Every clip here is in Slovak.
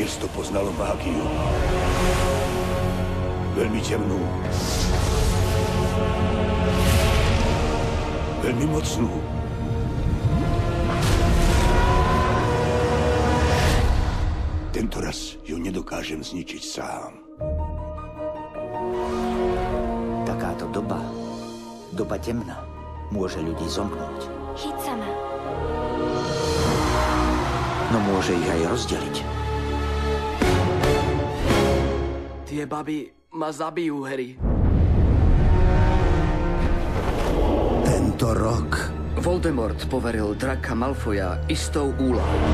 miesto poznalo mágiu. Veľmi temnú. Veľmi mocnú. Tento raz ju nedokážem zničiť sám. Takáto doba temná, môže ľudí zomknúť. Chyť sa ma. No môže ich aj rozdeliť. Tie baby ma zabijú, Harry. Tento rok Voldemort poveril Draka Malfoja istou úlohou.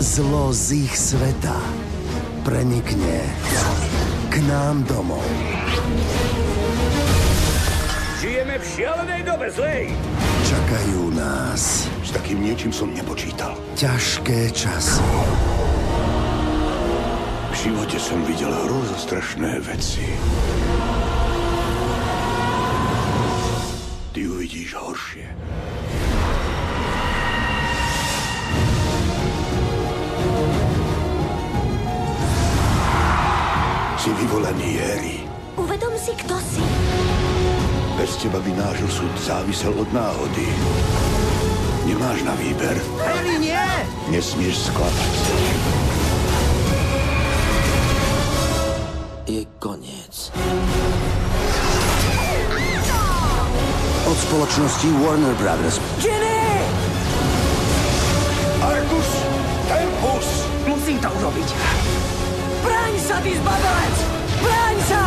zlo z ich sveta prenikne k nám domov. Žijeme v šialenej dobe zlej. Čakajú nás S takým niečím som nepočítal. ťažké časy. V živote som videl hrozostrašné veci. Ty uvidíš horšie. Si vyvolený, Harry. Uvedom si, kto si. Bez teba by náš osud závisel od náhody. Nemáš na výber. Harry, nie! Nesmieš sklamať. Je koniec. Od spoločnosti Warner Brothers. Ginny! Argus Tempus! Musím to urobiť. Bráň sa, ty zbabelec! Bráň sa!